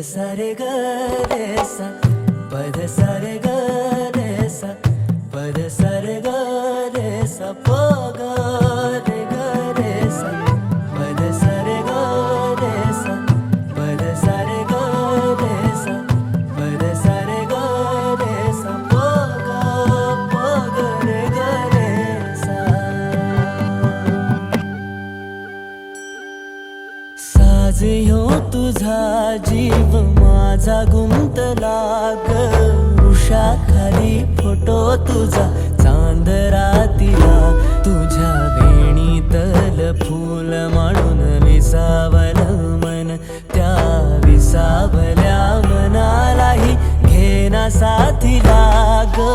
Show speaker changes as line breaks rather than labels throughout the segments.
सा रे ग रे सा पद सा रे ग रे सा पद सा रे ग रे सा प ग रे ग रे सा पद सा रे ग रे सा पद सा रे ग रे सा पद सा रे ग रे सा प ग रे ग रे सा साज ह्यो तुझा जीव माझा गुंतला ग उषा खाली फोटो तुझा चांदरातीला तुझ्या वेणीतल फूल म्हणून विसावल मन त्या विसावल्या मनालाही घेना साथीला ग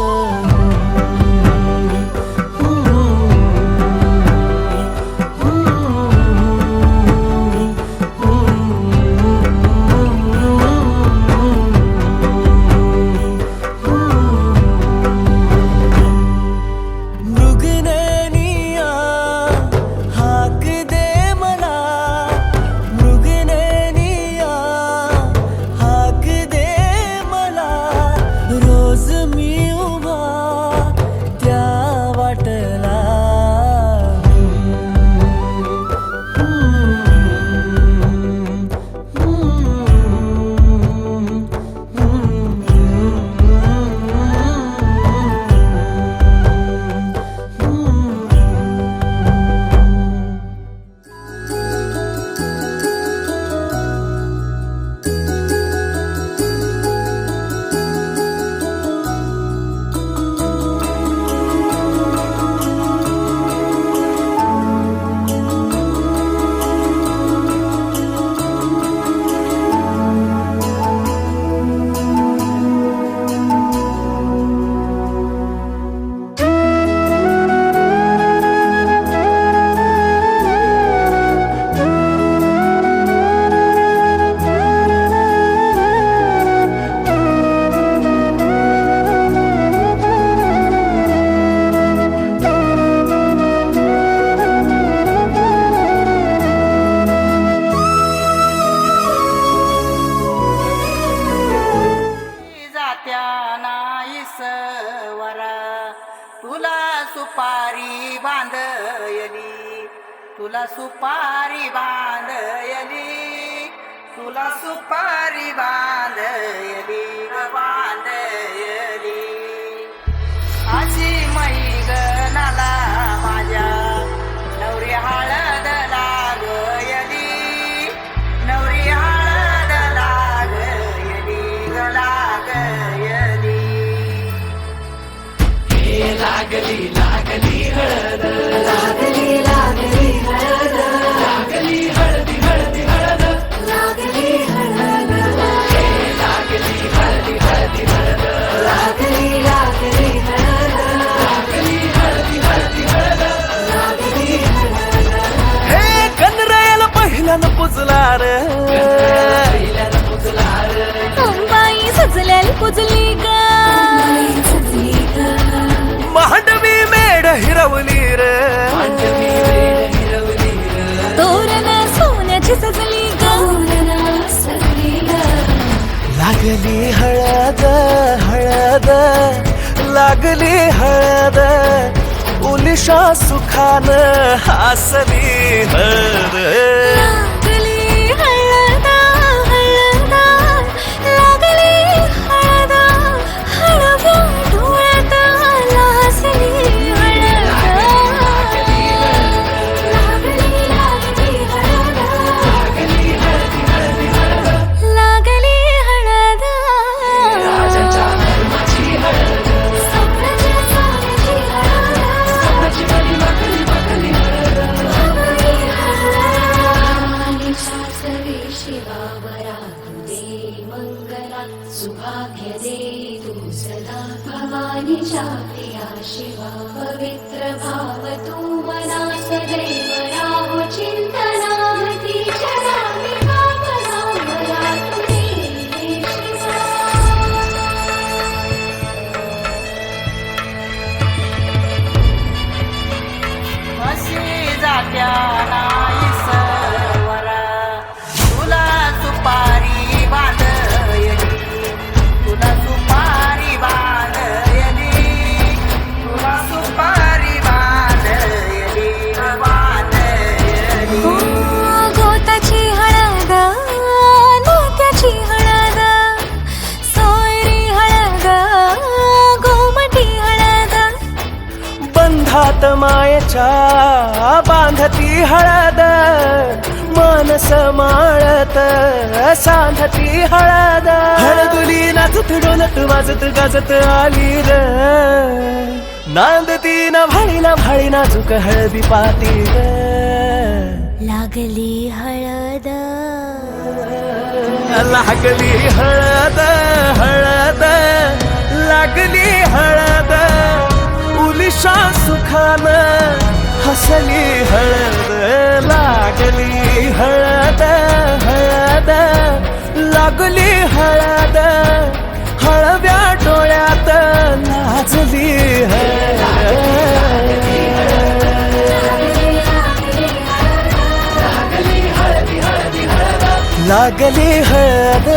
तुला सुपारी बांधयली तुला सुपारी बांधयली तुला सुपारी बांधयली बांधयली अशी मैगनाला माझ्या नवरी हळद लागयली नवरी हळद लागयली लागयली
लागली लागली हळद
लागली लागली हळद
लागली हळदी हळदी हळद
लागली हळद
लागली हळदी हळदी हळद
लागली लागली हळद
लागली हळदी हळदी हळद
लागली हळद
हे कनरायाला पहिल्यानं पुजला रे पहिल्यानं पुजला रे
अंबाई सजल्याला पुजली ग
मांडवी मेढ हिरवली रे मांडवी मेढ हिरवली रे
तोरण सोन्याची सजली ग सजली ग
लागली हळद हळद लागली हळद उलिशा सुखान हासली हळद
लागली हळद हळद लागली हळद हळव्या डोळ्यात लाजली हळद लागली लागली हळद
लागली हळदी हळदी हळद
लागली हळद
राजाच्या धर्माची हळद
स्वप्नाच्या सोन्याची हळद
स्वप्नाची बरी वाकली वाकली हळद
लागली हळद शास्त्री शिवावरा तुदे मंगला सुभाग्य दे तू सदा भवानीच्या प्रिया शिवा पवित्र भाव तू मना सदैव राहो चिंतनामती चरामी भावना मला तुझे शिवा
अशी जात्या नाही सवरा तुला सुपारी बांध
माळात मायेच्या बांधती हळद मानस माळत सांधती हळद हळदुली नाचत डोलत वाजत गाजत आली र नांदती ना भाळी नाजूक हळदी पातीर
लागली हळद
लागली हळद हळद लागली हळद उलिशा सुखान हसली हळद लागली हळद हळद लागली हळद हळव्या डोळ्यात नाचली लागली हळद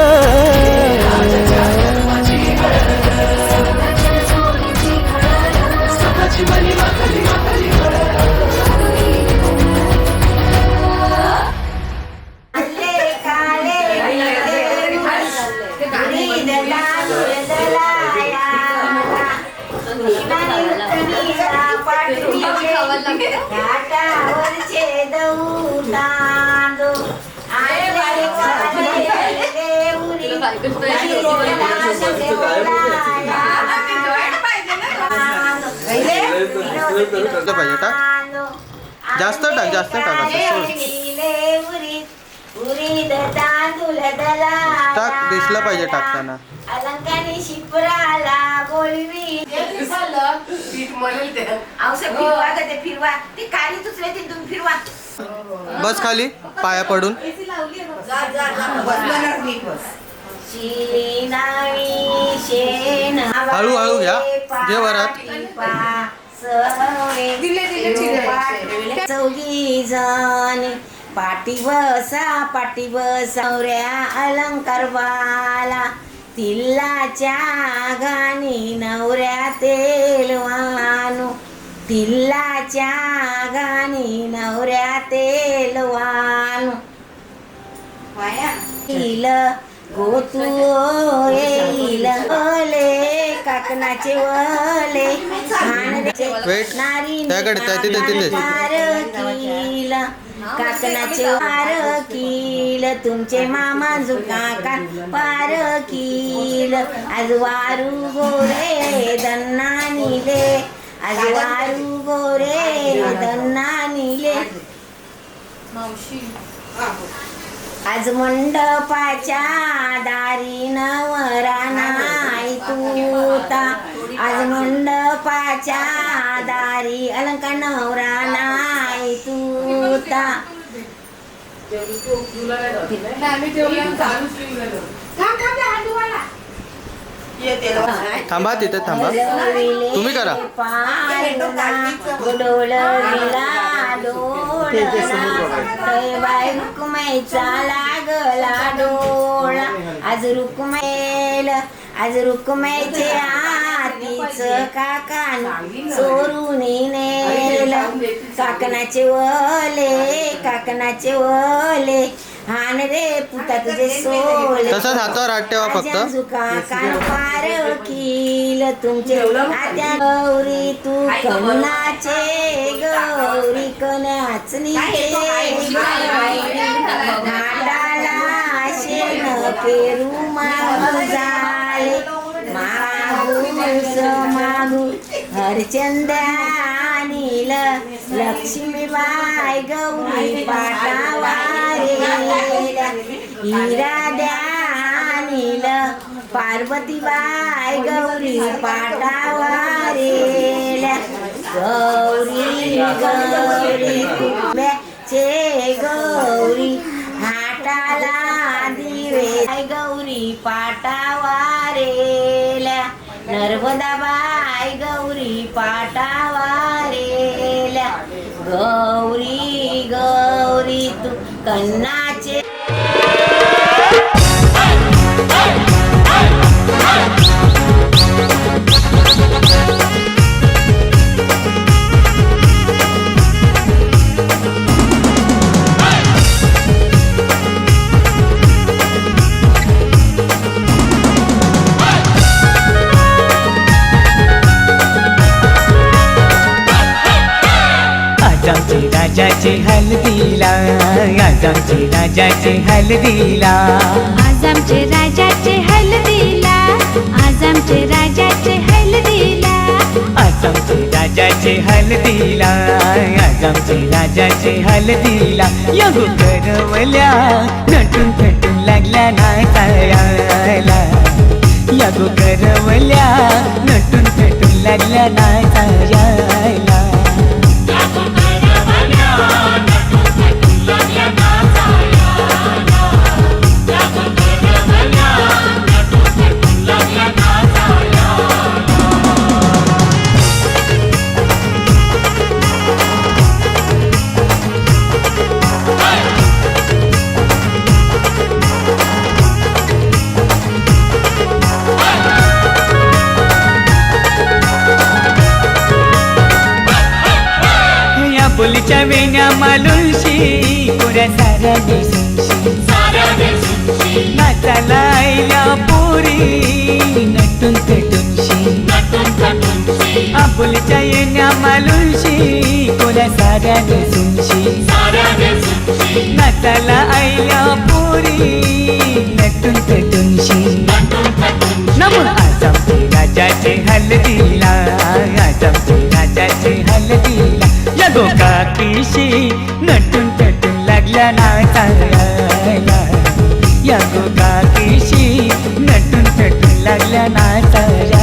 पाहिजे टाक जास्त टाक टाक दिसला पाहिजे टाकताना
अलंकानी शिपराला बोलवी फिरवा ती काली दुसरे तिथून फिरवा
बस खाली पाया पडून हळूहळू घ्या घे वरात
चौघी जण पाटी बसा ऱ्या अलंकार बाला तिल्लाच्या गाणी नवऱ्या तेलवानू तिल्लाच्या गाणी नवऱ्या तेलवानू गोतू येईल ओले काकणाचे वले नारी किल काकणाचे वार किल तुमचे मामा काका पार किल आज वारू गोरे दन्ना निले आज वारू गोरे दन्ना निले आज मंडपाच्या दारी नवरा नाही तूता आज मंडपाच्या दारी अलंकार नवरा नाही तूता
थांबा तिथे थांबा तुम्ही करा
रुक्माईचा लागला डोळा आज रुक्माईचे आतीच काकान चोरून नेल काकणाचे वले हान रे पुता तुझे सोले
तसंच हातावर हात ठेवा फक्त
कान पार किल तुमचे आत्या गौरी तू कमलाचे गौरी कण्याच घाटाला शेण पेरू मागू झाले मागू हरचंद्या नील लक्ष्मीबाई गौरी पाटावारे हिरा द्यानील पार्वतीबाई गौरी पाटावारेल्या गौरी तुंब्याचे गौरी हाटाला दिवे गौरी पाटावारेल्या नर्मदाबाई गौरी पाटावारेल्या गौरी तू कन्नाचे
आज आमचे राजाचे हल्दीला, आज आमचे राजाचे हल्दीला,
आज आमचे राजाचे हल्दीला, आज आमचे राजाचे हल्दीला,
आज आमचे राजाचे हल्दीला, आज आमचे राजाचे हल्दीला. या गो करवल्या नटून थटून लागल्या नाचायला, या गो करवल्या नटून थटून लागल्या नाचायला. बोलीच्या वेण्या मालुंशी पुऱ्या साऱ्या दिसूनशी, नाचायला आईल्या पोरी नटून थटूनशी, बोलीच्या येण्या मालुंशी पुऱ्या साऱ्या दिसूनशी, नाचायला आईल्या पोरी नटून थटूनशी. नमून आज आमचे राजाचे हल्दीला, आज आमचे राजाचे हल्दीला. या गो काकीशी नटून थटून लागल्या नाचायला, या गो काकीशी नटून थटून लागल्या नाचायला.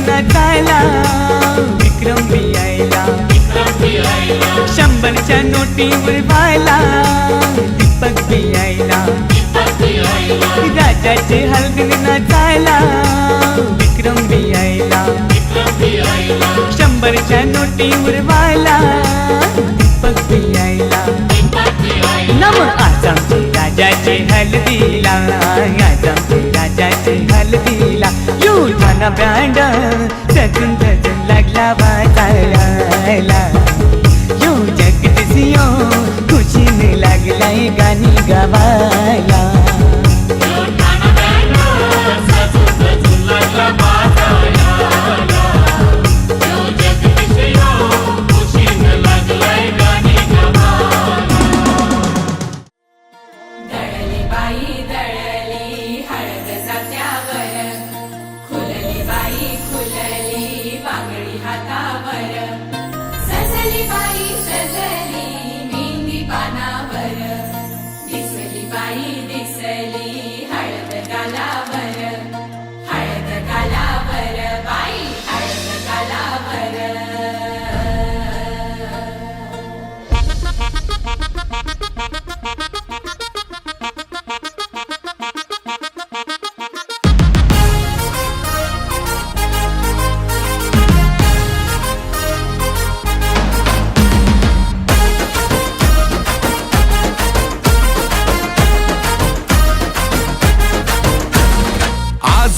नाचायला विक्रम बी यायला, 100च्या नोटीवर व्हायला दीपक बी यायला, राजाचे हलगीने नाचायला विक्रम बी यायला, 100च्या नोटीवर व्हायला दीपक बी यायला. नम आज आमचे राजाचे हल्दीला, आज आमचे राजाचे हल्दीला. युठाना ब्रँड सजून सजून लागला वाजायला, यो जगदीसियो खुशीने लागलाय गाणी गावायला.
सजली बाई सजली मेहंदी पानावर, दिसली बाई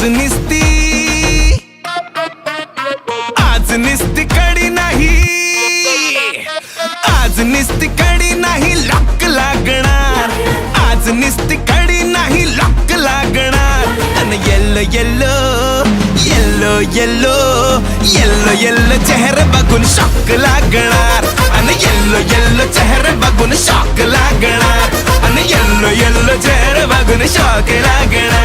निस्ती कडी नाही, आज निस्ती कडी नाही लॉक लागणार, आज निस्ती कडी नाही लॉक लागणार. आणि yellow yellow yellow yellow yellow yellow चेहरा बघून शॉक लागणार, आणि येल्लो येल्लो चेहरा बघून शॉक लागणार, आणि येल्लो येल्लो चेहरा बघून शॉक लागणार.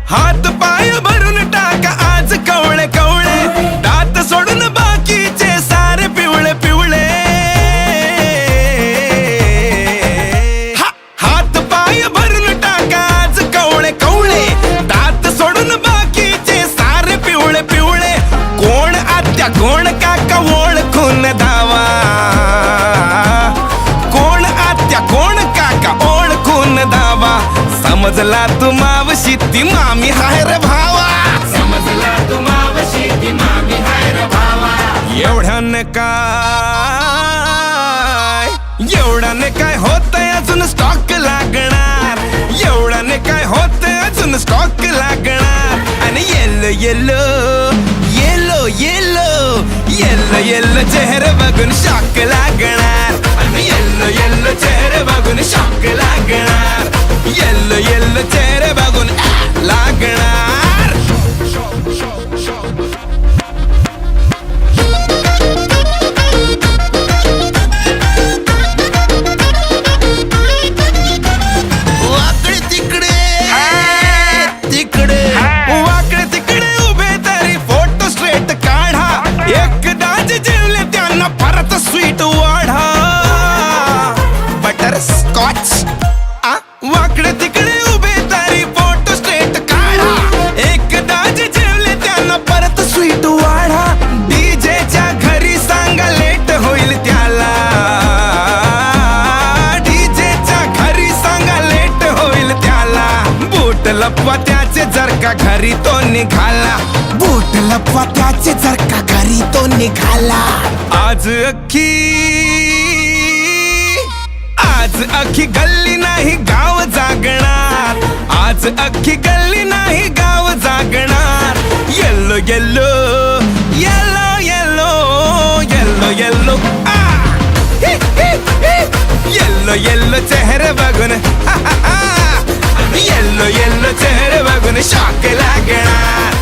हात पाय भरून टाका आज कवळे कवळे, दात सोडून बाकीचे सारे पिवळे पिवळे. हात पाय भरून टाका आज कवळे कवळे, दात सोडून बाकीचे सारे पिवळे पिवळे. कोण आत्या कोण काका ओळखून धावा, कोण आत्या कोण काका ओळखून धावा. समजला तू मावशी ती मामी हाय रे भावा, समजला तू मावशी ती मामी हाय रे भावा. एवढ्याने काय होतंय अजून स्टॉक लागणार, एवढ्याने काय होतंय अजून स्टॉक लागणार. आणि yellow yellow yellow yellow yellow yellow चेहरे बघून शॉक लागणार, आणि येल्लो येल्लो चेहरे बघून शॉक लागणार, येल्लो येल्लो चेहरे बघून लागणार. वाकडे तिकडे तिकडे वाकडे तिकडे उभे तरी फोटो स्ट्रेट काढा, एकदाच जेवले त्यांना परत स्वीट वाढा. बटर स्कॉच वाकडे तिकडे उभे तरी फोटो स्ट्रेट काढा, एकदाच जेवले त्यांना परत स्वीट वाढा. डीजेच्या घरी सांगा लेट होईल त्याला, डीजेच्या घरी सांगा लेट होईल त्याला. बूट लपवा त्याचे जर का घरी तो निघाला, बूट लपवा त्याचे जर का घरी तो निघाला. आज अख्खी गल्ली नाही गाव जागणार, आज अख्खी गल्ली नाही गाव जागणार. Yellow yellow yellow yellow yellow yellow yellow yellow चेहरे बघून येल्लो येल्लो चेहरे बघून शॉक लागणार.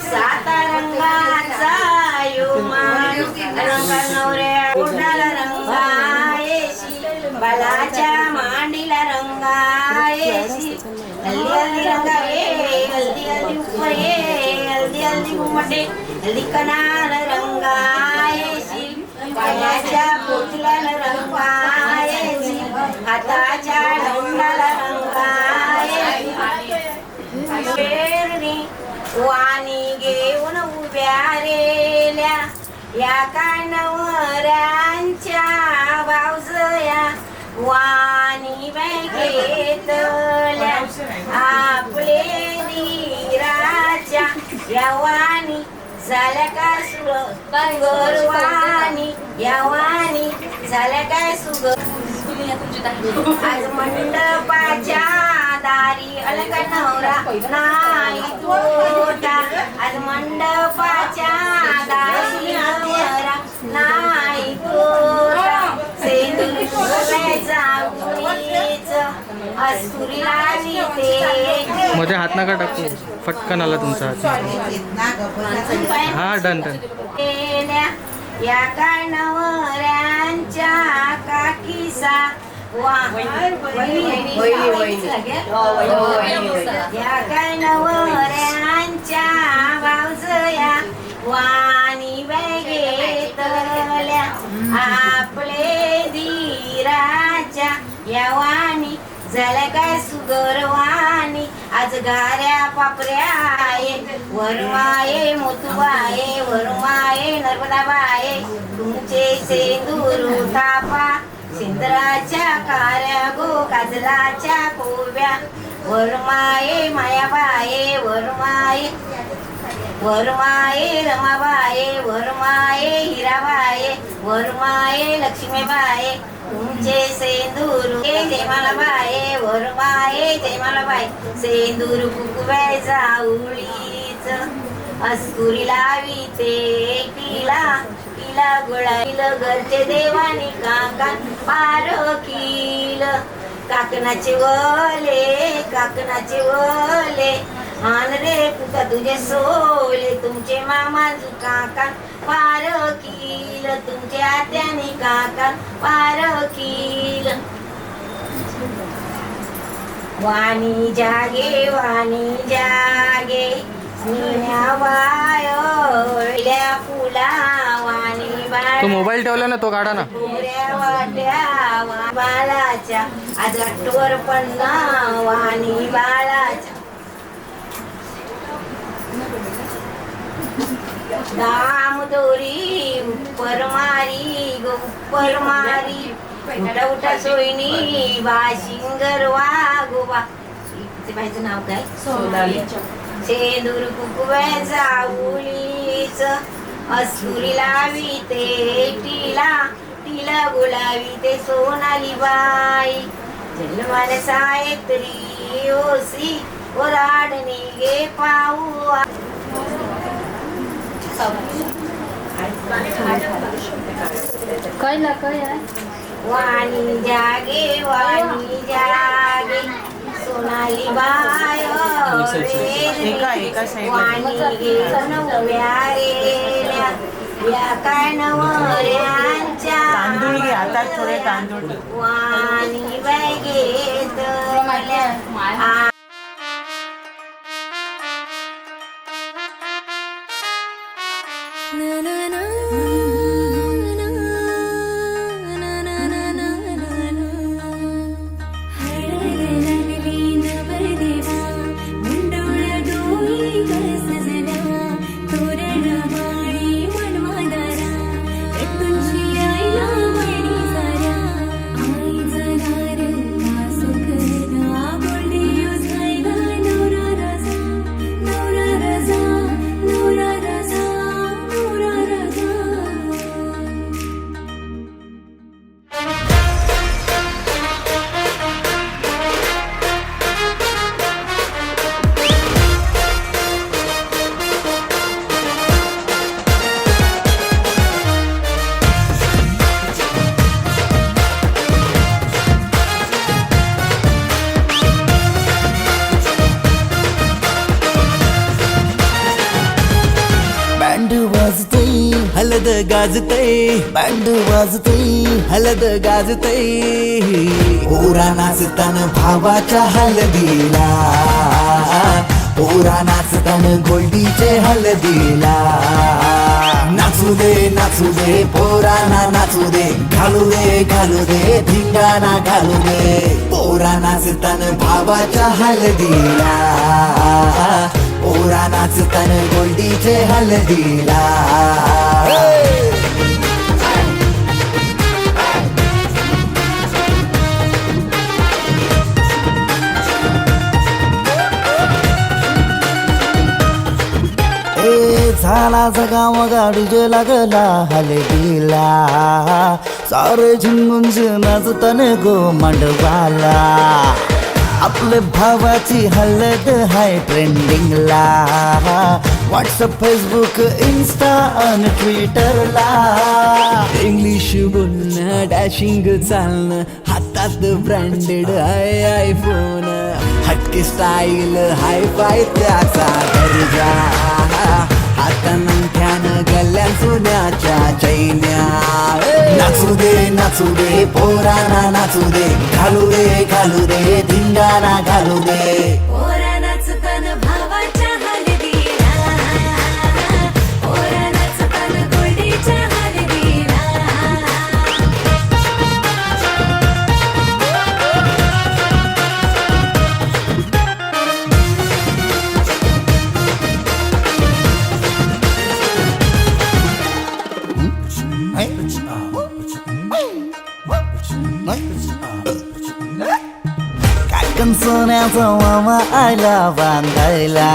सात रंगाचा युमान रंग नवऱ्या ओठाला रंगायशी बालाच्या मांडीला रंगायशी हल्दी हल्दी रंगाये हल्दी हल्दी उपर ये हल्दी हल्दी उमटे हल्दी कणाला रंगायशी पायाच्या पोटल्याला रंगायची हाताच्या डोंडाला रंगायची वाणी घेऊन उभ्या रेल्या या कानवऱ्यांच्या बावजया वाणी घेतल्या आपले धीराच्या या वाणी झाल्या काय सुगरवाणी या वाणी झाल्या काय सुगर आज मंडपाच्या दारी अलका नवरा नाही तोटा आज मंडपाच्या दारी नवरा नाही तोटा सेंदूर फुलायचा उडीच अस्तुरी लावी ते
मध्ये हात नका टाकू फटकन आला तुमचा हात हा डन डन
या काय नवऱ्यांच्या काकीसा या काय नवऱ्यांच्या बावजया वाणी घेतल्या आपले धीराच्या या वाणी झाल्या काय सुगरवाणी आज गाऱ्या पापऱ्या आहे वरमाये मोतुबाये वरमाये नर्मदाबाये तुमचे सेंदूर तापा सिंदराच्या कार्या गो काजलाच्या कोव्या वरमाये मायाबाये वरमाये वरमाये रमाबाये वरमाये हिराबाये वरमाये लक्ष्मीबाये तुमचे सेंदूर जयमालाबाये वरमाये जयमालाबाई सेंदूर कुकव्या जाऊळीच अस्कुरी लावी ते किला किला गुळाईल घरचे देवानी काका पारखील काकणाचे वले आन रे पुका तुझे सोले तुमचे मामा काका पारखील तुमचे आत्यानी काका पारखील वाणी जागे स्नेहा वाया फुला वाणी
तो मोबाईल ठेवला ना तो काढा ना
वाट्या बाळाच्या आज गट्टूवर पन्ना वाणी बाळाच्या दामदोरी उप्पर मारी उठा उठा सोयनी बाशिंगर वागोबा बाईचं नाव काय सोनाली सेंदूर कुकव्या जाऊलीच अस्कुरी लावी ते टिला गुलावी ते सोनाली बाई जन्माला सायत्री ओसी ओराडणी गे पाऊ वाणी जागे सोनाली बाय वाणी घेऊन उभ्या रेल्या या काय नवऱ्यांच्या
तांदूळ घे हातात थोडे तांदूळ
वाणी घेतल्या
गाजतय बँड वाजतय हलद गाजतय पोरा नाचताना भावाच्या हलदीला पोरा नाचताना गोल्डीचे हलदीला नाचू दे पोरांना नाचू दे घालू दे धिंगाणा घालू दे पोरा नाचताना भावाच्या हलदीला पोरा नाचताना गोल्डीचे हलदीला झाला जगाव गाडीजे लागला हलदीला सारे झुंगून नाचतान गो मांडवाला आपले भावाची हलद हाय ट्रेंडिंगला व्हॉट्सअप फेसबुक इन्स्टा आणि ट्विटरला इंग्लिश बोलणं डॅशिंग चालणं हातात ब्रँडेड आयफोन हटके स्टाईल हाय फाय त्याचा दर्जा हाता नंख्यानं गल्ल्या सोन्याच्या चैन्या नाचू दे पोरांना नाचू दे घालू दे धिंगाणा घालू दे
पोरा नाचताना भावाच्या हलदीला पोरा नाचताना गोल्डीच्या हलदीला
काय सोन्याचा मामा आला बांधायला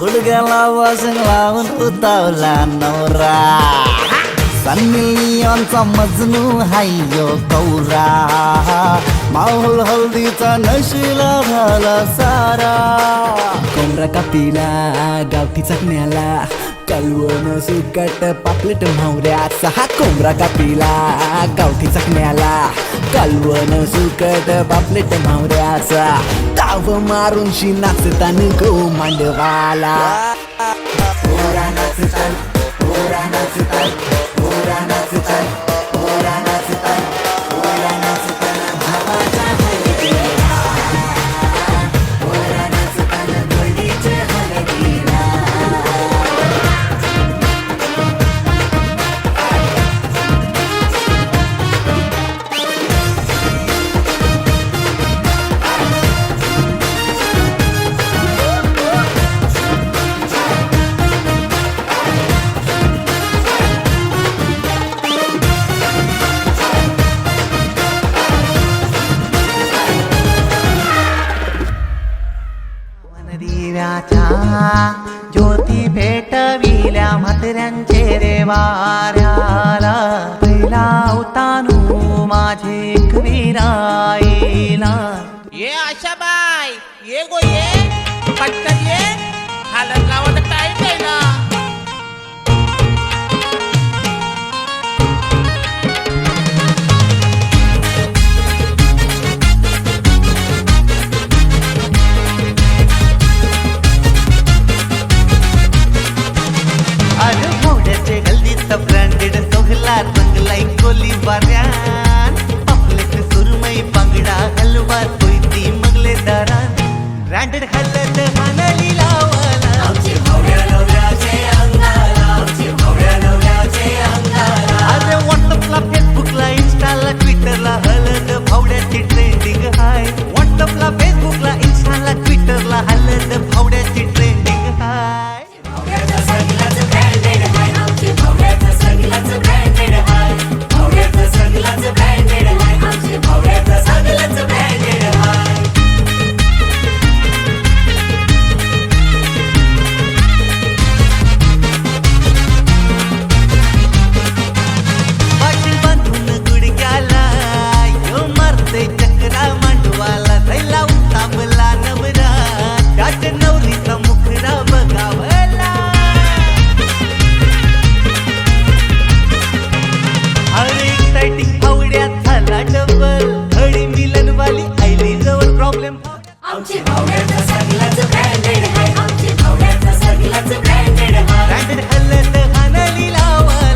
गुडघ्याला वासंग लावून उतावला नवरा सन्नियांचा मजनू हायो कौरा माहोल हल्दीचा नशिला झाला सारा कोंबडा कापीला गावठी चकण्याला कलवण सुकट पापलेट म्हावऱ्याचा हा कोंबडा कापीला गावठी चकण्याला कलवण सुकट पापलेट म्हावऱ्याचा ताव मारून शी नाचतान गो मांडवाला पोरा नाचतान पोरा नाचतान पोरा नाचतान पोरा नाचतान पोरा नाचतान भावाच्या हलदीला पोरा नाचतान गोल्डीचे हलदीला
ज्योती भेटविल्या म्हाताऱ्यांचे देवाऱ्याला पहिला उतानू माझे कवीराईला
ये आशा बाय ये गो ये पटकन ये हालत लावायचा टाइम नाही ना
ब्रँडेड सोहला रंगलाई कोली बाऱ्यान आपले सुरमई बांगडा हलवा कोयती मगले दारान ब्रँडेड हलद हानली लावाला आमची भावड्या नवऱ्याचे अंगाला अरे व्हॉट्सअपला फेसबुकला इंस्टाला ट्विटरला हलद भावड्याची ट्रेंडिंग हाय व्हॉट्सअपला फेसबुकला इंस्टाला ट्विटरला हलद भावड्याची ट्रेंडिंग हाय
आमची भावड्याचा सगळाच ब्रँडेड आहे आमची भावड्याचा सगळाच ब्रँडेड आहे
ब्रँडेड हलद हानली लावा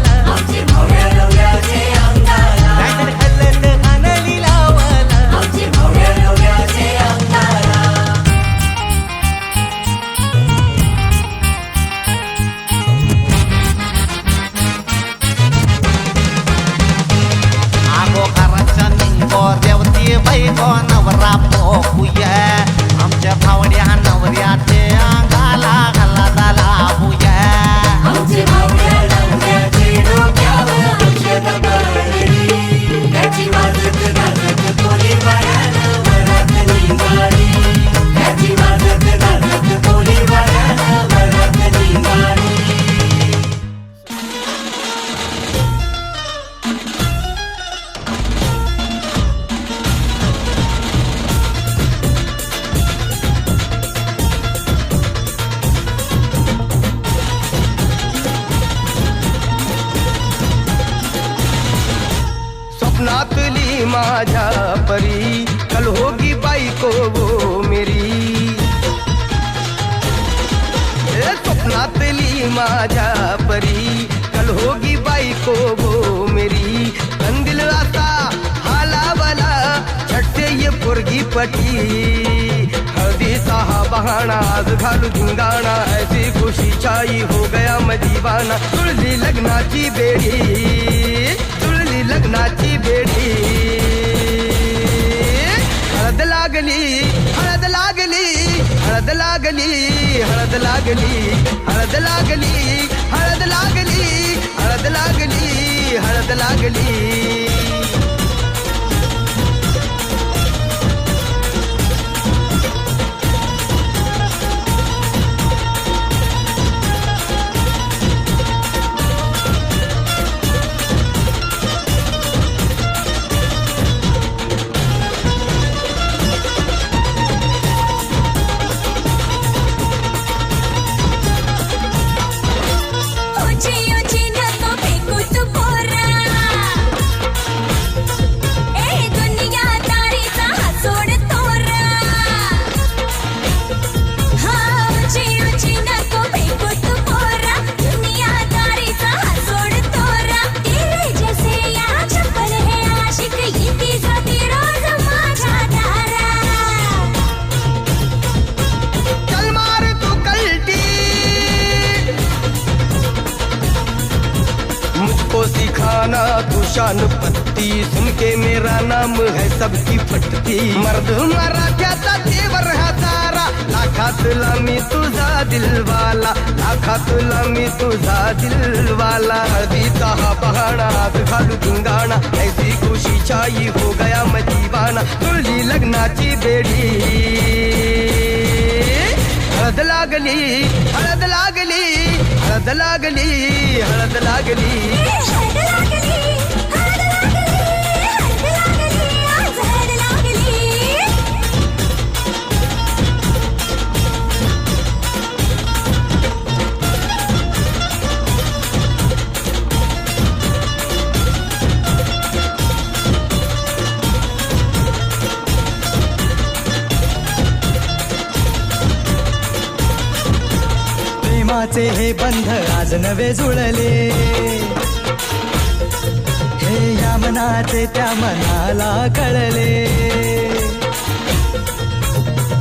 माझ्या परी, कल होगी बायको वो मेरी. स्वप्नातली माझ्या परी, कल होगी बायको वो मेरी. कंदिल आता हालावला छट्टे ये पोरगी पटी. हळदीचा हा बहाणा आज घालू धिंगाणा, ऐसी खुशी छाई हो गया मदीवाना. जुळली लग्नाची बेडी, जुळली लग्नाची बेडी. हळद लागली, हळद लागली, हळद लागली, हळद लागली, हळद लागली, हळद लागली, हळद लागली, हळद लागली.
ऊंची ऊंची नको फेकू तू पोरा, ए दुनियादारीचा हा सोड तोरा. हा ऊंची ऊंची नको फेकू तू पोरा, दुनियादारीचा हा सोड तोरा. तेरे जैसे या चप्पल है आशिक, येती जाती रोज माझ्या दारात.
चल मार तू कल्टी, मुझको सिखाना तू शान पत्ती. सुन के मेरा नाम है सबकी फटती. मर्द मराठ्याचा तेवर हा सारा, लाखातला मी तुझा दिलवाला, लाखातला मी तुझा दिलवाला. हळदीचा हा बहाणा आज घालू धिंगाणा, ऐसी खुशी छाई हो गया मदीवाना. जुळली लग्नाची बेडी. हळद लागली, हळद लागली, हळद लागली, हळद लागली.
हळद लागली, हळद लागली, हळद लागली, आज हळद लागली.
प्रेमाचे हे बंध आज नवे जुळले, हे या मनाचे त्या मनाला कळले.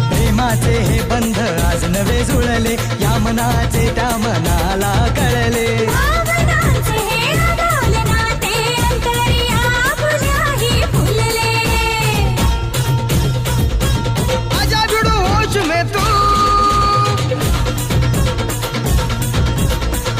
प्रेमाचे हे बंध आज नवे जुळले, या मनाचे त्या मनाला कळले.
भावनांचे हे रागावले नाते, अंतरिया फुल्याही फुलले.
आजा जुड़ो होश में तू,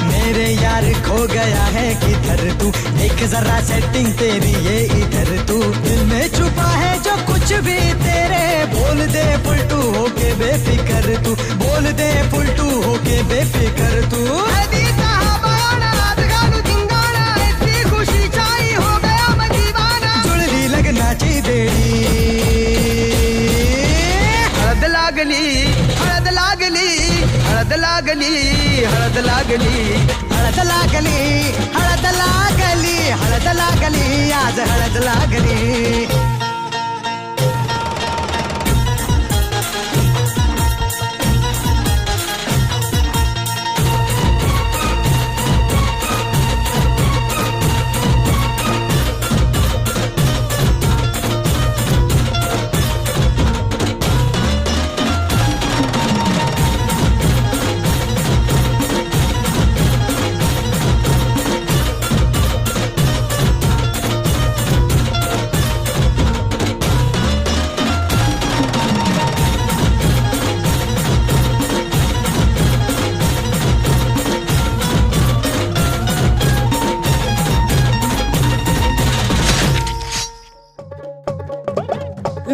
मेरे यार खो गया है किधर तू, देख जरा सेटिंग तेरी ये इधर तू. दिल में छुपा है जो कुछ भी तेरे, बोल दे फुलटू होके बेफिकर तू, बोल दे फुलटू होके बेफिकर तू.
हळदीचा हा बहाणा आज घालू धिंगाणा, ऐसी खुशी छाई हो गया मदीवाना.
जुळली लग्नाची बेडी.
हळद लागली, हळद लागली, हळद लागली, हळद लागली.
हळद लागली, हळद लागली, हळद लागली, आज हळद लागली.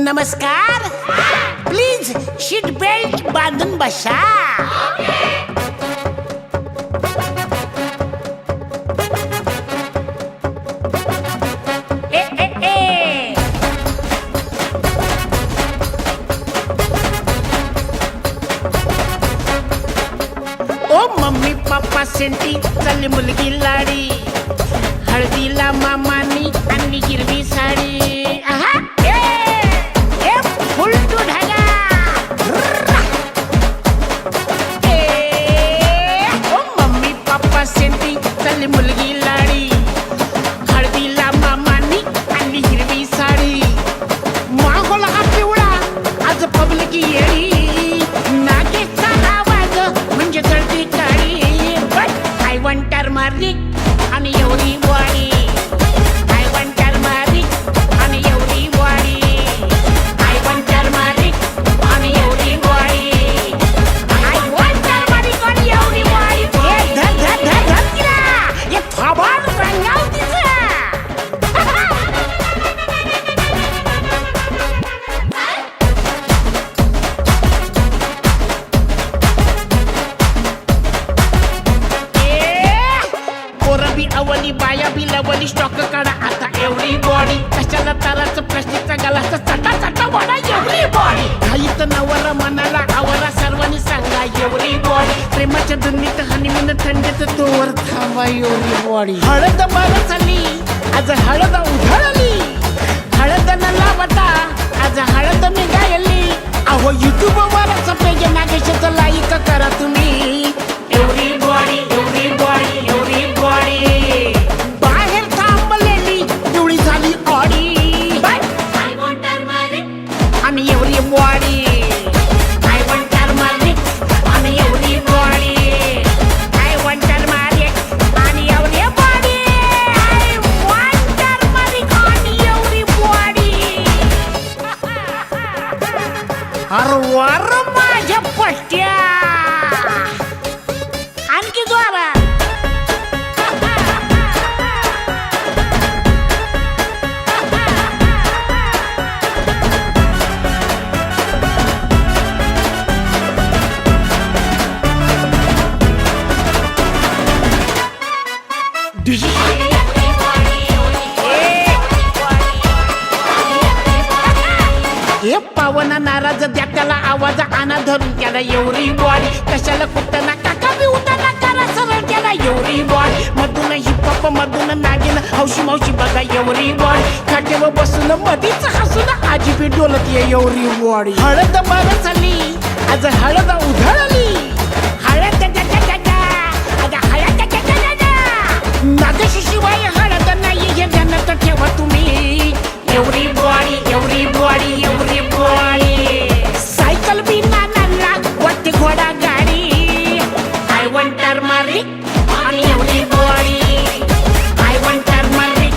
नमस्कार. प्लीज सीट बेल्ट बांधून बसा. ए, ए, ए. ओ मम्मी पप्पा सेंटी चालली मुलगी लाडी. हळदीला मामानी आणली हिरवी साडी आहा ए फुल टू ढगा ओ मम्मी पप्पा सेंटी चालली मुलगी लाडी हळदीला मामानी आणली हिरवी साडी मागोला हा पिवळा आज पब्लिक येडी नागेचा आवाज म्हणजे जळती काळी बट आय वॉन्ट टर्मरिक आणि एवढी वाडी आय वॉन्ट टर्मरिक आणि एवढी वाडी आय वॉन्ट टर्मरिक आणि एवढी वाडी आय वॉन्ट टर्मरिक आणि एवढी वाडी हे धर धर धर धर तिला हे थोबाड रंगाव तिचं पोरं बी अवली बाया बी लवली स्टॉक काढा आता एवढी बॉडी कशाला ताराचं प्लास्टिकचा गलास चटा चटा वाडा एवढी बॉडी घाईत नवरा मनाला आवरा सर्वांनी सांगा एवढी बॉडी प्रेमाच्या दुनियेत हनीमून थंडीत तोवर थांबा एवढी बॉडी हळद मार चालली आज हळद उधळली हळद न लावता आज हळद मी गायली अहो युट्यूब वरच पेज नागेशचं लाईक करा तुम्ही एवढी बॉडी एवढी बॉडी एवढी बॉडी बाहेर थांबलेली पिवळी झाली ऑडी आय वॉन्ट टर्मरिक आणि एवढी बॉडी आय वॉन्ट टर्मरिक आणि एवढी बॉडी आय वॉन्ट टर्मरिक आणि एवढी बॉडी आय वॉन्ट टर्मरिक आणि एवढी बॉडी अरे वार माझ्या पट्ट्या आणखी जोरात हे पावना नाराज द्या त्याला आवाज आणा धरून त्याला एवढी बॉडी कशाला कुठं काका बी उताना करा सरळ त्याला एवढी बॉडी मधून हिपहॉप मधून नागिन हौशी मावशी बघा एवढी बॉडी खाटेवर बसून मधीच हसून आजी बी डोलत ये एवढी बॉडी हळद मार चालली आज हळद उधळली हळद आज हळद नागशिवाय हळद नाही हे ध्यानात ठेवा तुम्ही एवढी बॉडी एवढी बॉडी एवढी बॉडी सायकल बी नानाला वाटते घोडा गाडी आय वॉन्ट टर्मरिक आणि एवढी बॉडी आय वॉन्ट टर्मरिक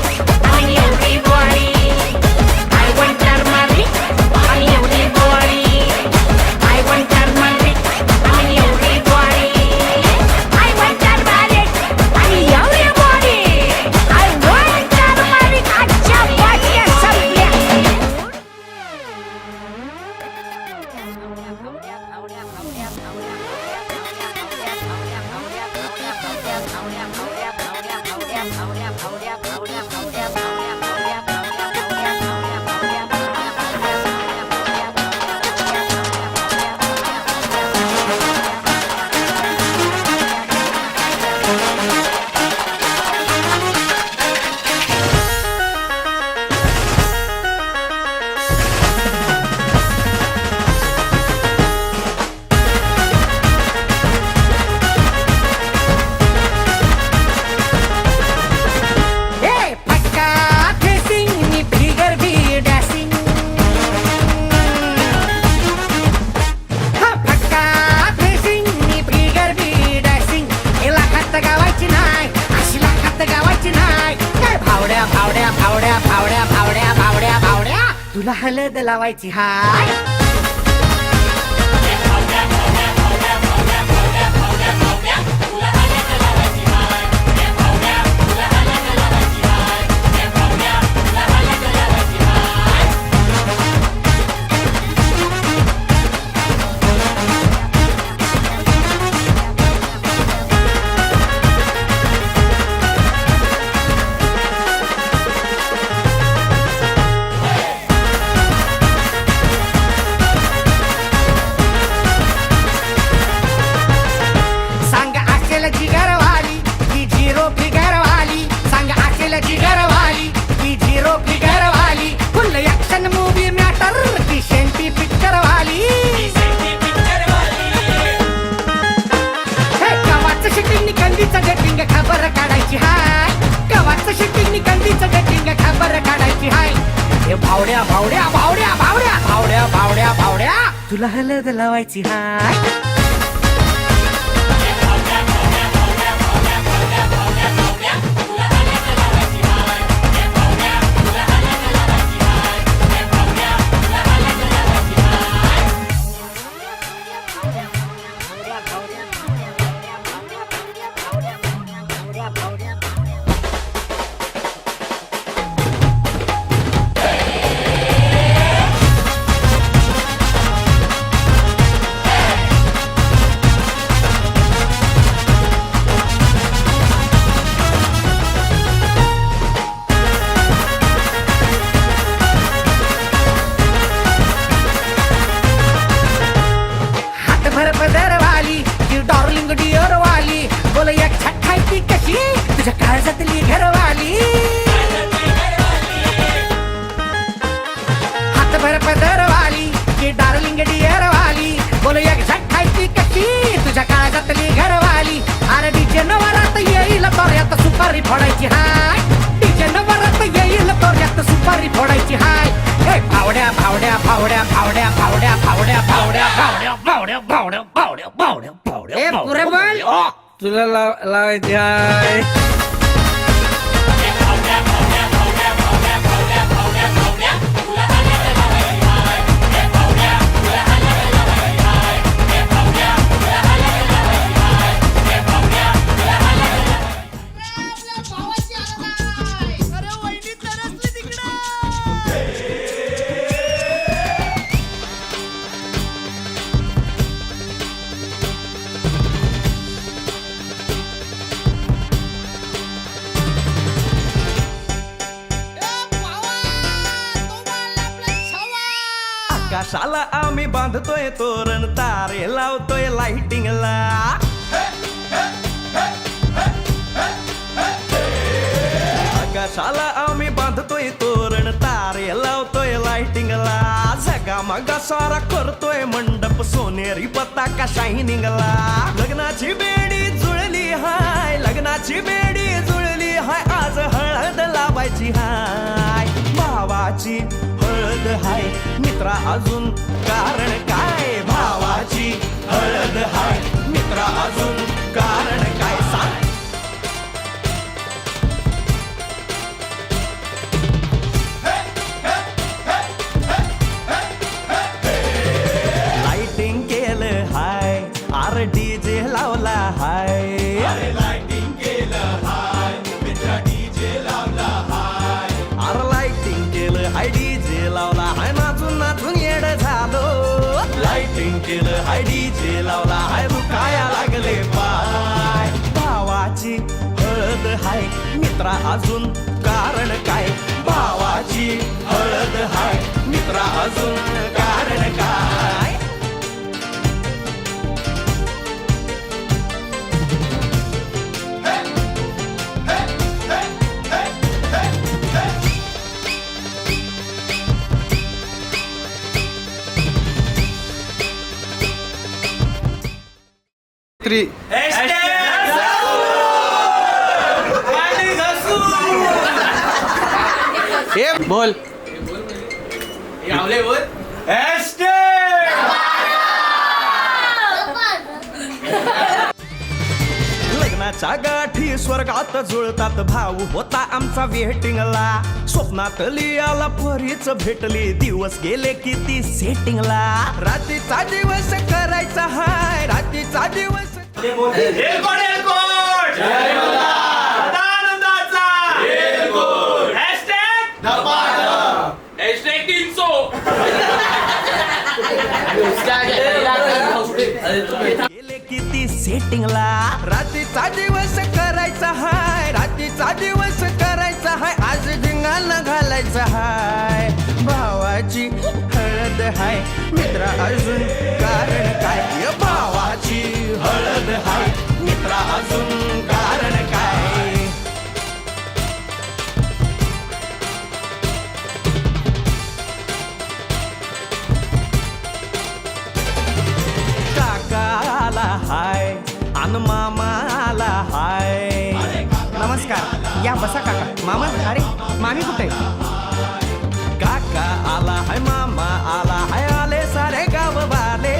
आणि एवढी बॉडी आय वॉन्ट टर्मरिक आणि एवढी बॉडी आय वॉन्ट टर्मरिक आणि एवढी बॉडी आय वॉन्ट टर्मरिक आणि एवढी बॉडी आय वॉन्ट टर्मरिक आजच्या बॉडी संपल्या तुला हळद लावायची हाय धार काढायची हाय हे भावड्या भावड्या भावड्या भावड्या भावड्या भावड्या भावड्या तुला हलद लावायची हाय डार्लिंग डिअर वाली बोल एक छठाई ती कशी तुझ्या काळजातली घरवाली हातभर पदरवाली की डार्लिंग डिअर वाली बोल एक छठाई ती कशी तुझ्या काळजातली घरवाली अरे डीजे नवरात येईल तोऱ्यात सुपारी फोडायची हाय डीजे नवरात येईल तोऱ्यात सुपारी फोडायची हाय ए भावड्या भावड्या भावड्या भावड्या भावड्या भावड्या भावड्या भावड्या भावड्या भावड्या भावड्या भावड्या
ए पुरे बोल
तुला लावायची हाय
आकाशाला आम्ही बांधतोय तोरण तारे लावतोय लाइटिंगला आकाशाला आम्ही बांधतोय तोरण तारे लावतोय लाइटिंगला जगामगा सारा करतोय मंडप सोनेरी पताका शायनिंगला लग्नाची बेडी जुळली हाय लग्नाची बेडी जुळली हाय आज हळद लावायची हाय भावाची हळद हाय मित्रा अजून कारण काय भावाची हळद हाय मित्रा अजून कारण काय सांग लाइटिंग केलं हाय आर डीजे लावला हाय लाइटिंग केलं हाय मित्रा डीजे लावला हाय आर लाइटिंग केलं हाय डीजे लावला हाय नाचून नाचून येड झालो लाइटिंग केलं हाय डीजे लावला हाय रुकाया लागले पाय भावाची हळद हाय मित्रा अजून कारण काय भावाची हळद हाय मित्रा अजून कारण काय
ए बोल
लग्नाच्या गाठी स्वर्गात जुळतात भाऊ होता आमचा वेटिंगला स्वप्नात लियाला परीच भेटली दिवस गेले किती सेटिंगला रात्रीचा दिवस करायचा हाय रात्रीचा दिवस गेले किती सेटिंगला रात्रीचा दिवस करायचा हाय रात्रीचा दिवस करायचा हाय आज धिंगाणा घालायचा हाय भावाची हळद हाय मित्रा अजून कारण काय भावाची हळद हाय मित्रा अजून कारण काय काकाला हाय अन मामाला हाय नमस्कार या
बसा काका.
मामा
अरे मामी कुठे?
काका आला है मामा आला है आले सारे गाव वाले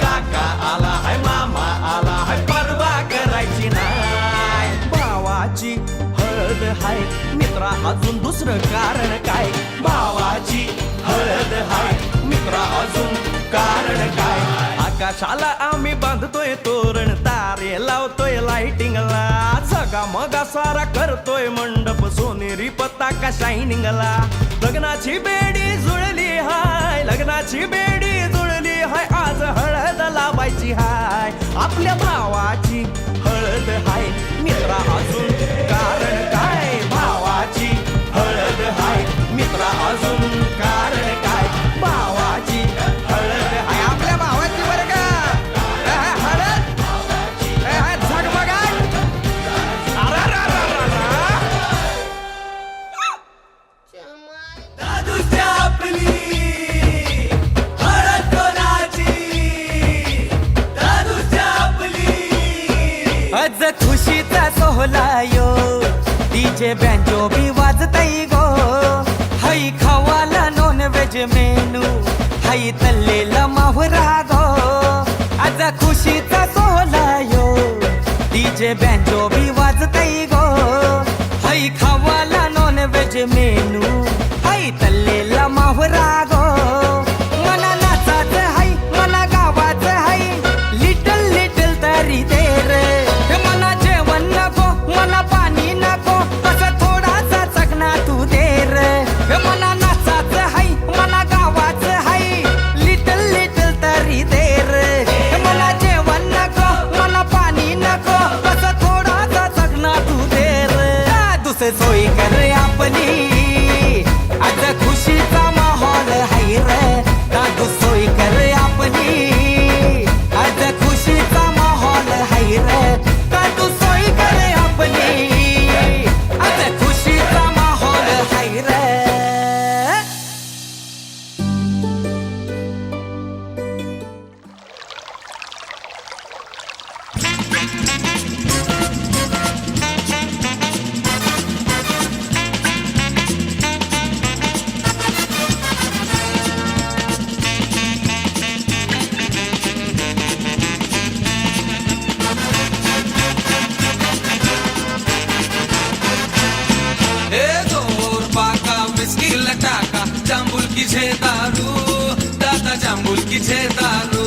काका आला है मामा आला है परवा करायची नाय भावाची हळद हाय मित्रा अजून दुसरं कारण काय भावाची हळद हाय मित्रा अजून कारण काय आकाशाला आम्ही बांधतोय तोरण तारे लावतोय लाइटिंगला सगा मगा सारा करतोय मंडप सोनेरी पताका शायनिंगला लग्नाची बेडी जुळली हाय लग्नाची बेडी जुळली हाय आज हळद लावायची हाय आपल्या भावाची हळद हाय मित्रा अजून कारण काय भावाची हळद हाय मित्रा अजून कारण काय भावाची हळद हाय आपल्या भावाची बरं का हळद झगमगाट दादूच्या आपली हळद कोणाची दादूच्या आपली
आज खुशीचा सोहळा यो डीजे बँजो बी वाजताई गो हाई खावाला नॉन व्हेज मेनू हाई तल्लेला माहुरा गो आज खुशीचा सोहळा यो डीजे बँजो बी वाजताई गो हाई खावाला नॉन व्हेज मेनू हाई तल्लेला माहुरा गो मला नाचाच हाई मला गावाच हाई लिटल लिटल तरी दे रे मला जेवण नको मला पाणी नको कसं थोडासा चकना तू दे रे मला नाचाच हाई मला गावाच हाई लिटल लिटल तरी दे रे मला जेवण नको मला पाणी नको कसं थोडासा चकना तू दे रे दुसरी सोय कर आपली आज खुशीचा माहोल हाय रे दादू सोय कर आपली आज खुशीचा माहोल हाय रे दादू सोय कर आपली आज खुशीचा माहोल हाय रे
ए जोर पाका विस्की लटाका जांबुल की छे दारू दादा जांबुल की छे दारू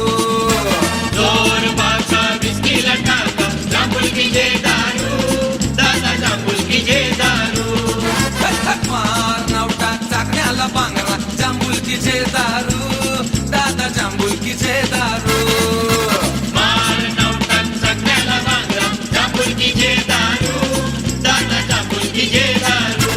जोर बाका विस्की लटाका जांबुल की जे दारू दादा जांबुल की जे दारू
धक मार नवटा चाकण्याला बांगरा जांबुल की छे दारू दादा जांबुल की छे दारू
मार नवटन सगळ्याला बांगरा जांबुल की जे दारू दादा जांबुल की जे दारू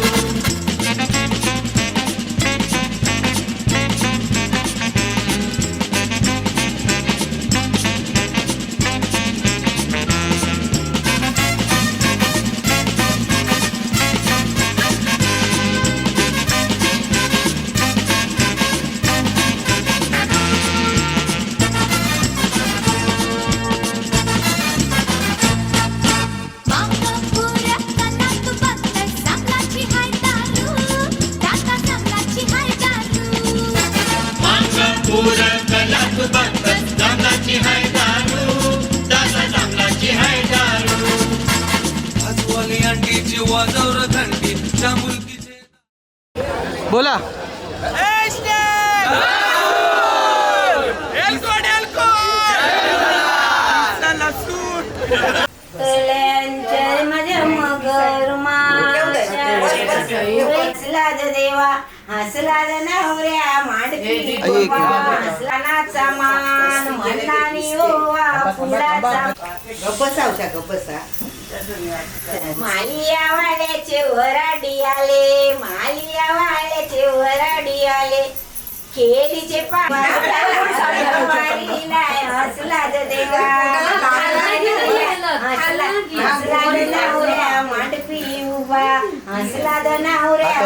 वाजवर घंटी जांबुल की छे
बोला
कल्यांच्या माझ्या मगर हसला ज देवा हसला ज नवऱ्या मांडकी हसला नाचा मान मनानी ओवा फुलाचा गप्पसा मालिया वाड्याचे वराडी आले मालिया वाड्याचे वराडी आले केलीचे पारिला हसला ज देवा हसला ज नवऱ्या मांडपी उभा हसला ज नवऱ्या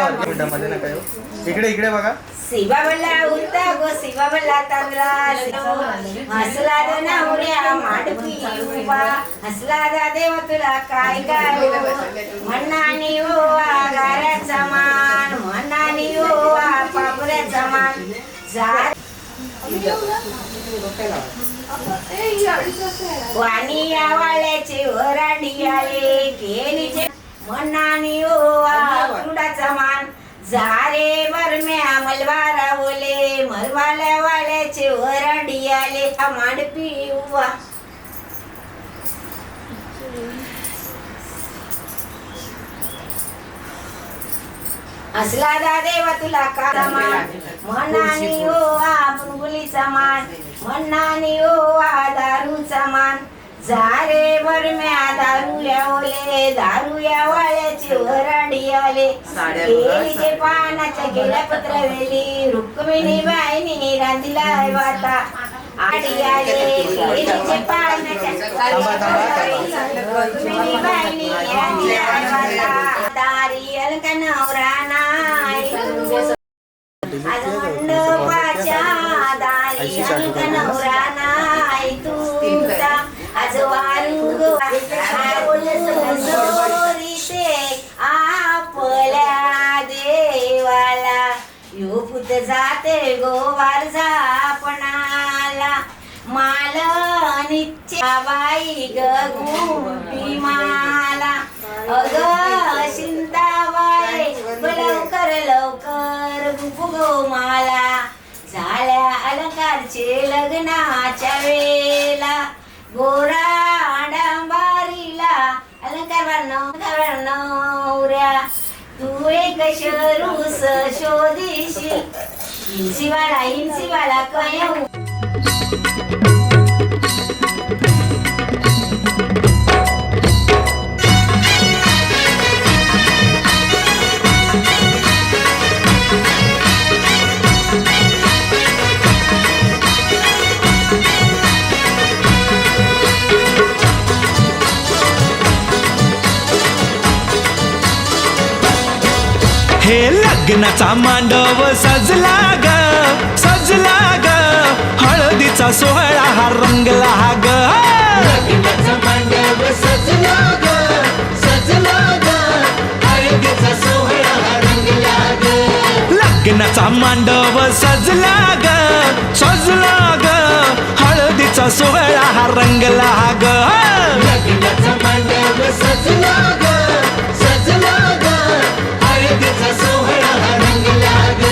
इकडे बघा
शिवा बल्ला उरता गो शिवा बल्ला तांदळा हसला ज नवऱ्या मांडवी उभा हसला जा देव तुला काय काय मनानी ओवा गाऱ्याचा मान मनानी ओवा पापऱ्याचा मान वाणी आवाळ्याचे वराडी आले केलीचे मनानी ओवा क्रुडाचा मान जारे बरम्या मलवारा बोले मलवाल्या वाल्याचे वराडी आले मांडपी उभा असला दा देवा तुला का मान मनानी ओवा बुलबुलीचा मान मनानी ओवा दारूचा मान जारे बरम्या दारूया ओले दारूया वाळ्याचे वराडी आले केळीचे पानाच्या गेल्या पत्रवेली रुक्मिणी बाईनी रांधिला वाता आडी आले केळीचे पानाच्या रुक्मिणी बाईनी रांधिला वाता दारी अलका नवरा नाही आज मंडपाच्या दारी अलका नवरा नाही तुमचा आज वारुंग आपल्या देवाला यो पुत जाते गोवार झापणाला माल नित्या बाई गुंपी माला अग शिंताबाई लवकर लवकर गुगो माला झाल्या अलंकारचे लग्नाच्या वेळेला गोरा डांबारीला अलंकार नवऱ्या तू एक शरूस शोधीशी हिंसीवाला कयऊ
हे लग्नाचा मांडव सजला ग हळदीचा सोहळा हा रंगला ग
लग्नाचा मांडव सजला ग हळदीचा सोहळा हा रंगला ग
लग्नाचा मांडव सजला ग हळदीचा सोहळा हा रंगला ग
लग्नाचा मांडव सजला ग हळदीचा सोहळा हा रंगला ग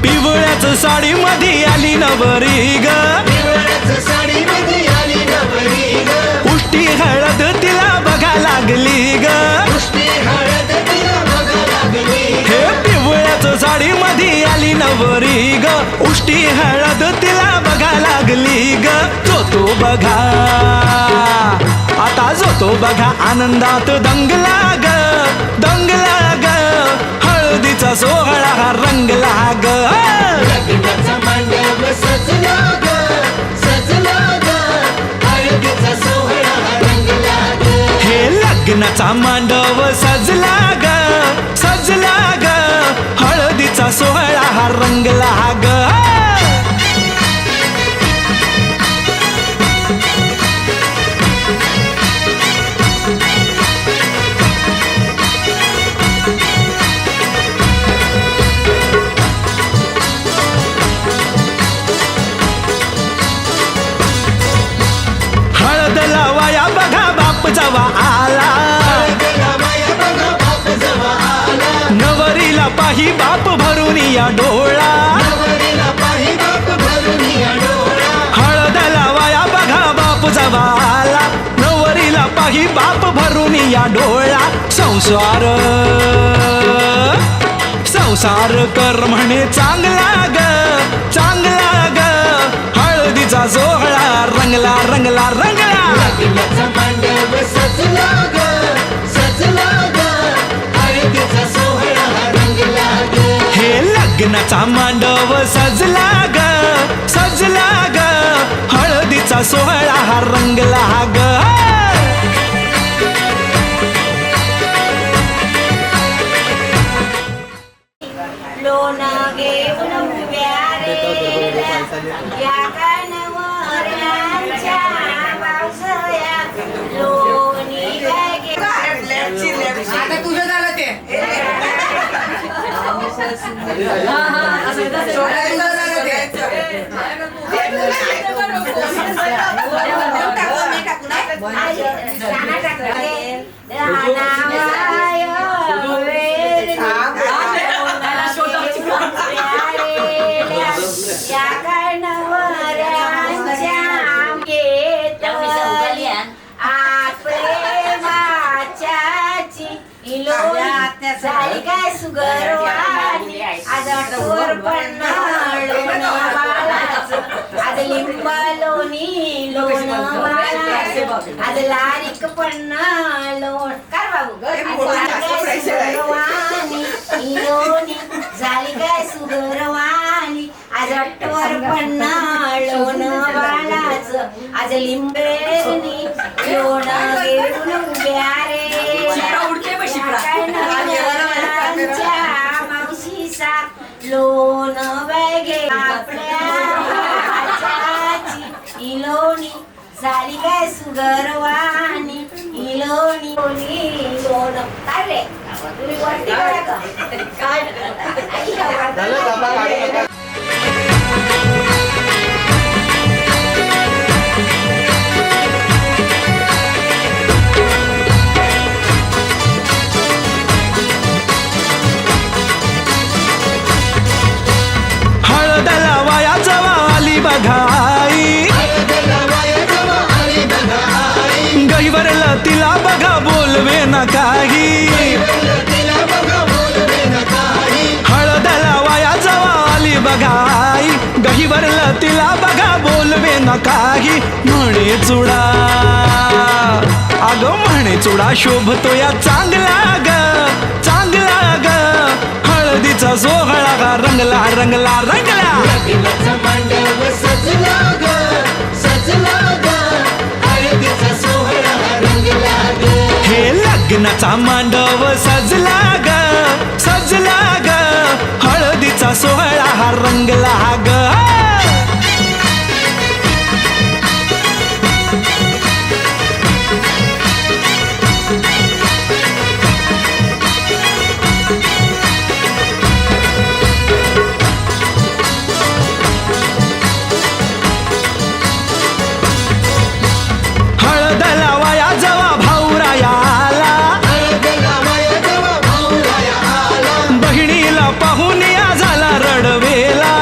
पिवळ्याच साडी मध्ये आली नवरी ग
साडी मध्ये आली नवरी ग
उष्टी हळद तिला बघा लागली ग
हळद तिला बघा लागली
हे पिवळ्याच साडी मध्ये आली नवरी ग उष्टी हळद तिला बघा लागली ग तो बघा आता जो बघा आनंदात दंगला ग हळदीचा सोहळा हा रंगला ग
लग्नाचा मांडव सजला ग हळदीचा सोहळा हा रंगला ग
हे लग्नाचा मांडव सजला ग हळदीचा सोहळा हा रंगला ग हळद लावाया बघा बाप जवा आला नवरीला पाही बाप भरून या डोळा हळद लावाया बघा बाप जवा आला नवरीला पाही बाप भरून या डोळा संसार कर म्हणे चांगला ग हळदीचा सोहळा रंगला
लग्नाचा मांडव सजला ग हळदीचा सोहळा हा रंगला ग
हे लग्नाचा मांडव सजला ग
या कानवऱ्यांच्या पावसाळ्या लोणी बॅगे
आता तुझं झालं ते
झाली काय सुगरवाणी आज टोर पण आज लिंब लोणी लोण आज लारिक पण लोण काय बाबू सुगरवाणी लोणी झाली काय सुगरवाणी आज टोर पण लोण बाळाच आज लिंबेनी लोण घेऊन उभ्या रे मावशीचा लोण बॅगे आपल्या इलोणी झाली काय सुगरवाणी इलोणी लोण काय रे तुम्ही वरती करा का काय
हळदला वयाचा आली बघाई गहीवरला तिला बघा बोलवे ना काही हळदला वयाचा आली बघाई गहीवरला तिला बघा बोलवे ना काही म्हणे चुडा अगं म्हणे चुडा शोभतो या चांगला ग हळदीचा सोहळा गा रंगला रंगला रंगला
मांडव सजला ग हळदीचा सोहळा रंगला ग
हे लग्नाचा मांडव सजला ग हळदीचा सोहळा हा रंगला ग हळदला वया जवा भाऊरायाला बहिणीला पाहून या झाला रडवेला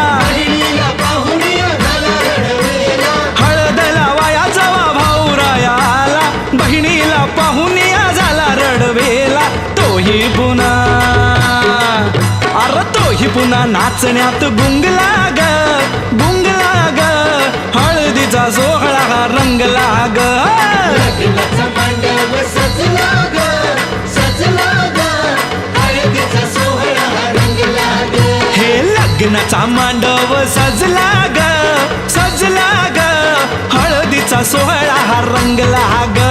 हळदला वया जवा भाऊरायाला बहिणीला पाहून या झाला रडवेला तोही पुन्हा नाचण्यात गुंगला ग हळदीचा सोहळा हा रंगला ग
मांडव सजला ग हळदीचा सोहळा रंगला ग
हे लग्नाचा मांडव सजला ग हळदीचा सोहळा हा रंगला ग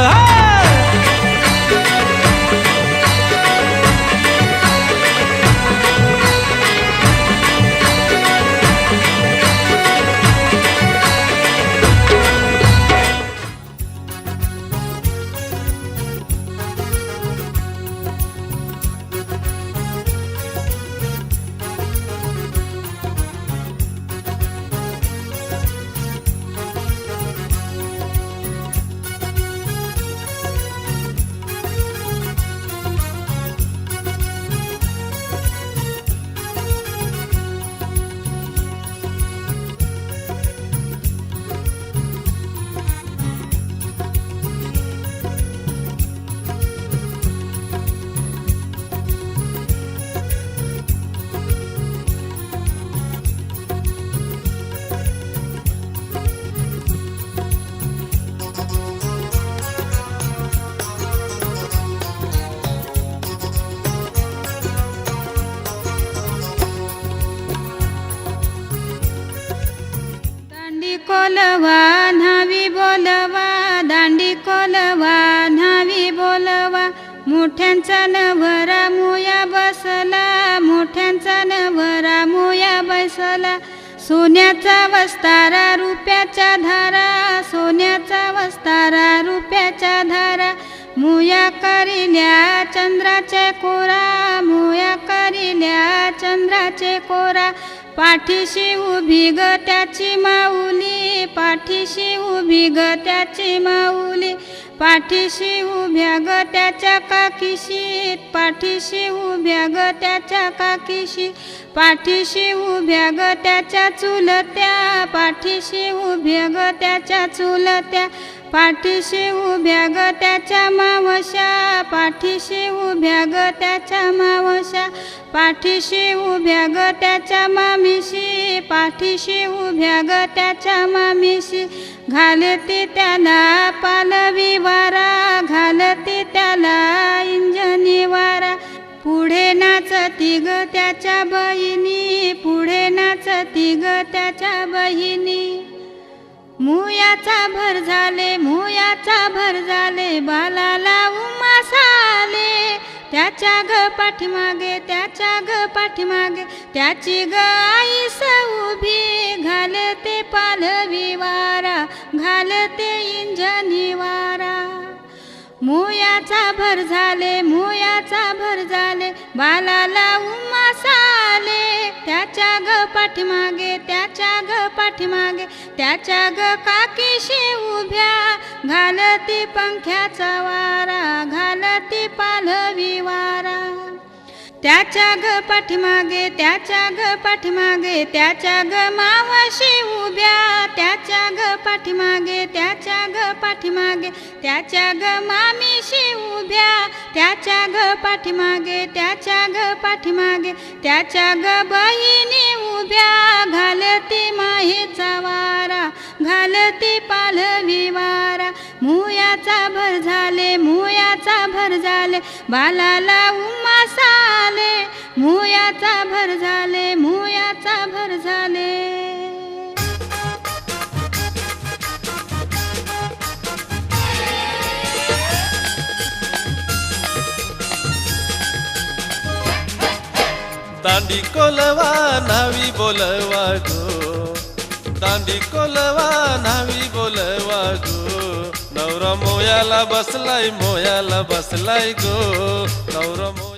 कोलवा न्हावी बोलवा दांडी कोलवा न्हावी बोलवा मोठ्यांचा नवरा मुया बसला मोठ्यांचा नवरा मुया बसला सोन्याचा वस्तारा रुपयाच्या धारा, सोन्याचा वस्तारा रुपयाच्या धारा, मुया करिल्या चंद्राचे कोरा, मुया करिल्या चंद्राचे कोरा, पाठीशी उभी ग त्याची माऊली, पाठीशी उभी ग त्याची माऊली, पाठीशी उभ्या ग त्याच्या काकीशी, पाठीशी उभ्या ग त्याच्या काकीशी, पाठीशी उभ्या ग त्याच्या चुलत्या, पाठीशी उभ्या ग त्याच्या चुलत्या, पाठीशी उभ्या ग त्याच्या मावश्या, पाठीशी उभ्या ग त्याच्या मावश्या, पाठीशी उभ्या ग त्याच्या मामीशी, पाठीशी उभ्या ग त्याच्या मामीशी, घालते त्याला पालवी वारा, घालते त्याला इंजनी वारा, पुढे नाचती ग त्याच्या बहिणी, पुढे नाचती ग त्याच्या बहिणी, मुयाचा भर झाले, मुयाचा भर झाले, बालाला उमास आले, त्याच्या ग पाठीमागे, त्याच्या ग पाठीमागे, त्याची ग आईस उभी, घालते पालवी वारा, घालते इंजनी वारा, मुयाचा भर झाले, मुयाचा भर झाले, बालाला उमास आले, त्याच्या ग पाठीमागे, त्याच्या ग पाठीमागे, त्याच्या ग काकीशी उभ्या, घालती पंख्याचा वारा, घालती पालवी वारा, त्याच्या ग पाठीमागे, त्याच्या ग पाठीमागे, त्याच्या ग मावशी उभ्या, त्याच्या ग पाठीमागे, त्याच्या ग पाठीमागे, त्याच्या ग मामीशी उभ्या, त्याच्या ग पाठीमागे, त्याच्या ग पाठीमागे, त्याच्या ग बहिणी उभ्या, घालती माहीचा वारा, घालती पालवी वारा, मुयाचा भर झाले, मुयाचा भर झाले, बालाला उमास आले, मुयाचा भर झाले, मुयाचा भर झाले.
दांडी कोलवा न्हावी बोलवा गो, दांडी कोलवा न्हावी बोलवा गो, नवरा मोयाला बसलाय, मोयाला बसलाय गो, नवरा मोया.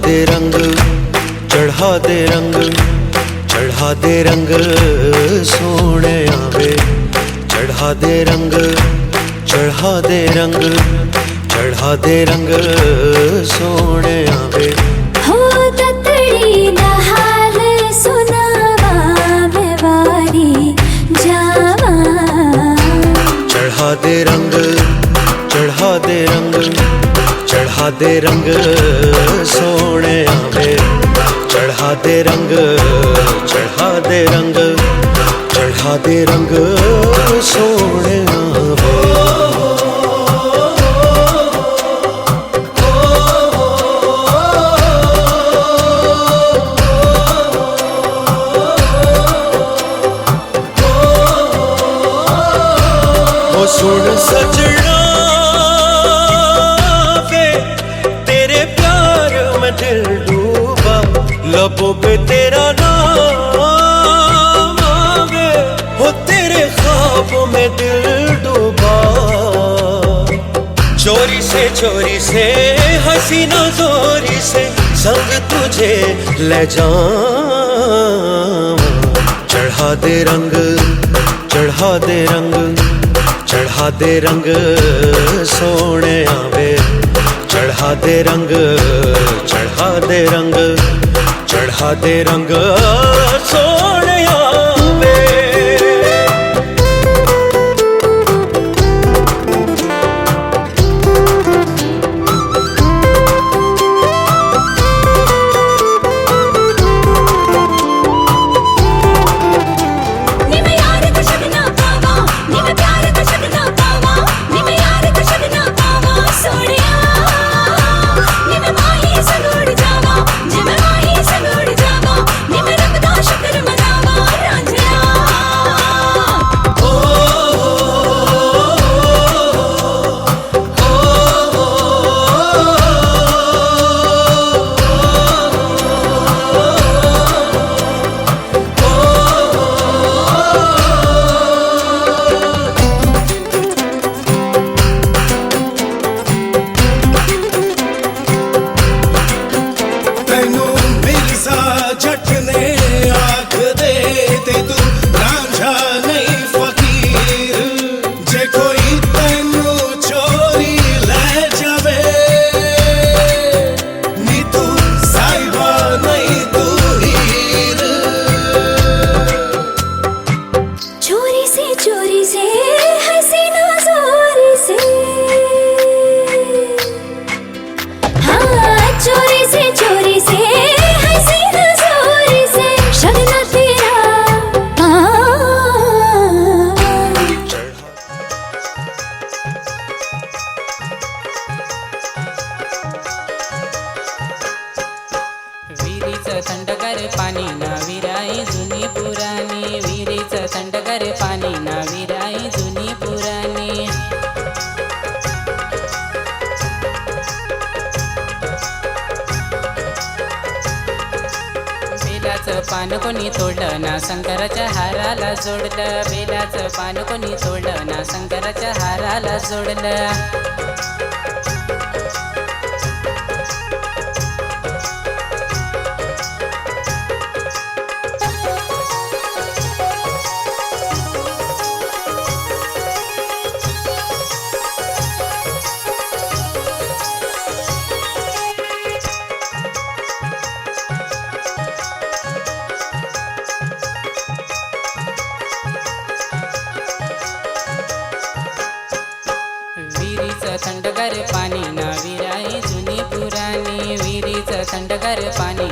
दे रंग चढ़ा दे रंग चढ़ा दे रंग सोने आवे चढ़ा दे रंग चढ़ा दे रंग चढ़ा दे रंग सोने आवे
हो ततड़ी दा हाल सुनावा बेवारी जावा
चढ़ा दे रंग चढ़ा दे रंग चढ़ा दे रंग सोने आवे चढ़ा दे रंग चढ़ा दे रंग चढ़ा दे रंग सोने आवे सुन सजना वे तेरे प्यार में दिल डूबा लबों पे तेरा नाम आवे हो तेरे ख्वाबों में दिल डूबा चोरी से हसीना जोरी से संग तुझे ले जाऊं चढ़ा दे रंग चढ़ा दे रंग चढ़ा दे रंग सोने आवे चढ़ा दे रंग चढ़ा दे रंग चढ़ा दे रंग सोने आवे
थंडगार पाणी ना विराई जुनी पुराणी विहिरीचं थंडगार पाणी ना विराई जुनी पुराणी बेलाचं पान कोणी तोडलं ना शंकराच्या हाराला जोडलं बेलाचं पान कोणी तोडलं ना शंकराच्या हाराला जोडलं थंडगार पाणी ना विराई जुनी पुराणी विहिरीचं थंडगार पाणी